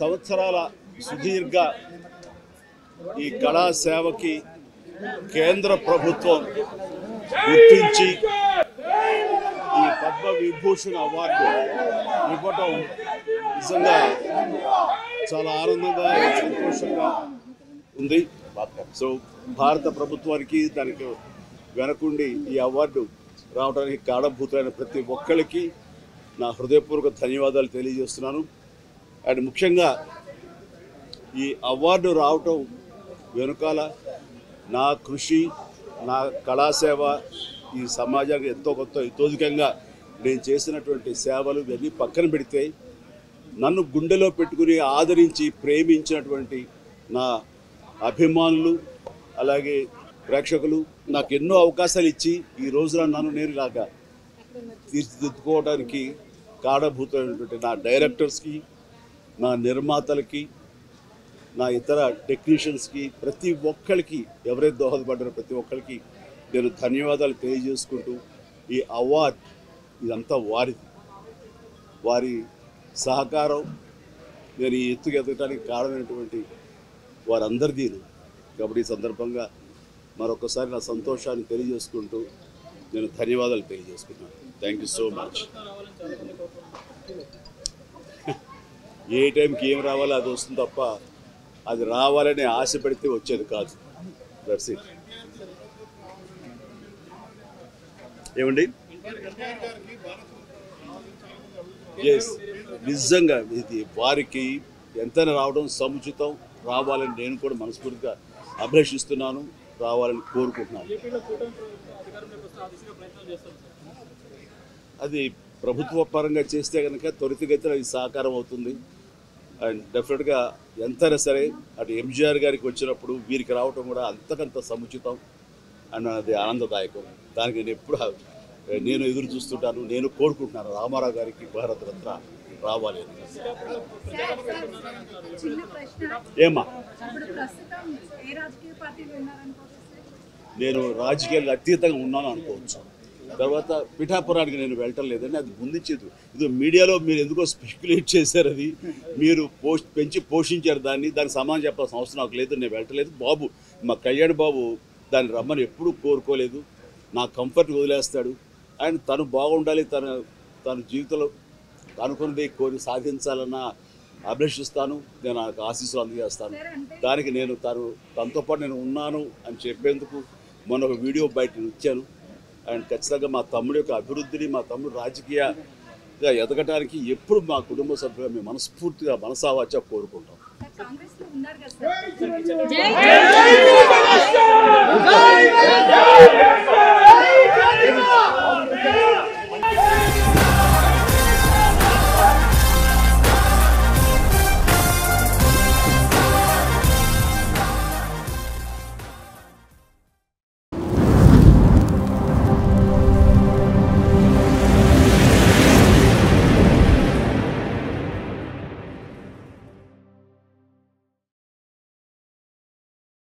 సంవత్సరాల సుదీర్ఘ ఈ కళా సేవకి కేంద్ర ప్రభుత్వం గుర్తించి ఈ పద్మ విభూషణ్ అవార్డు ఇవ్వటం నిజంగా చాలా ఆనందంగా సంతోషంగా ఉంది. సో భారత ప్రభుత్వానికి దానికి వెనకుండి ఈ అవార్డు రావడానికి కారణభూతులైన ప్రతి ఒక్కరికి నా హృదయపూర్వక ధన్యవాదాలు తెలియజేస్తున్నాను. అండ్ ముఖ్యంగా ఈ అవార్డు రావటం వెనుకాల నా కృషి, నా కళాసేవ ఈ సమాజానికి ఎంతో కొత్త ఇతోధికంగా నేను చేసినటువంటి సేవలు ఇవన్నీ పక్కన పెడితే నన్ను గుండెలో పెట్టుకుని ఆదరించి ప్రేమించినటువంటి నా అభిమానులు అలాగే ప్రేక్షకులు నాకు ఎన్నో అవకాశాలు ఇచ్చి ఈ రోజున నన్ను నేను ఇలాగా తీర్చిదిద్దుకోవడానికి కారణభూతమైనటువంటి నా డైరెక్టర్స్కి, నా నిర్మాతలకి, నా ఇతర టెక్నీషియన్స్కి, ప్రతి ఒక్కరికి ఎవరైతే దోహదపడ్డారో ప్రతి ఒక్కరికి నేను ధన్యవాదాలు తెలియజేసుకుంటూ ఈ అవార్డ్ ఇదంతా వారిది, వారి సహకారం నేను ఈ ఎత్తుకు ఎదగడానికి కారణమైనటువంటి వారందరిదీ. కాబట్టి ఈ సందర్భంగా మరొకసారి నా సంతోషాన్ని తెలియజేసుకుంటూ నేను ధన్యవాదాలు తెలియజేసుకున్నాను. Thank you so much. ఏ టైంకి ఏం రావాలో అది వస్తుంది తప్ప అది రావాలని ఆశ పెడితే వచ్చేది కాదు. That's it. ఏమండి? ఎస్, నిజంగా ఇది వారికి ఎంతైనా రావడం సముచితం. రావాలని నేను కూడా మనస్ఫూర్తిగా అభిలషిస్తున్నాను, రావాలని కోరుకుంటున్నాను. అది ప్రభుత్వ పరంగా చేస్తే కనుక త్వరితగతిన ఇది సహకారం అవుతుంది. అండ్ డెఫినెట్గా ఎంతైనా సరే అటు ఎంజీఆర్ గారికి వచ్చినప్పుడు వీరికి రావటం కూడా అంతకంత సముచితం అండ్ అది ఆనందదాయకం. దానికి నేను ఎప్పుడు నేను ఎదురు చూస్తుంటాను, నేను కోరుకుంటున్నాను రామారావు గారికి భారతరత్న రావాలి అని. ఏమా, నేను రాజకీయాలకు అతీతంగా ఉన్నాను అనుకోవచ్చు. తర్వాత పిఠాపురానికి నేను వెళ్ళటం లేదని అది ముందుంచేది. ఇది మీడియాలో మీరు ఎందుకో స్పెక్యులేట్ చేశారు, అది మీరు పెంచి పోషించారు దానికి సమాధానం చెప్పాల్సిన అవసరం నాకు లేదు. నేను వెళ్ళటలేదు. బాబు, మా కళ్యాణ్ బాబు దాన్ని రమ్మని ఎప్పుడూ కోరుకోలేదు. నా కంఫర్ట్ వదిలేస్తాడు. అండ్ తను బాగుండాలి, తన జీవితంలో అనుకున్నది కోరి సాధించాలన్న అభిలషిస్తాను. నేను నాకు ఆశీస్సులు అందజేస్తాను. దానికి నేను తనతో పాటు నేను ఉన్నాను అని చెప్పేందుకు మొన్న ఒక వీడియో బయట ఇచ్చాను. అండ్ ఖచ్చితంగా మా తమ్ముడి యొక్క అభివృద్ధిని, మా తమ్ముడు రాజకీయంగా ఎదగటానికి ఎప్పుడు మా కుటుంబ సభ్యులుగా మేము మనస్ఫూర్తిగా మనసావాచ కోరుకుంటాం.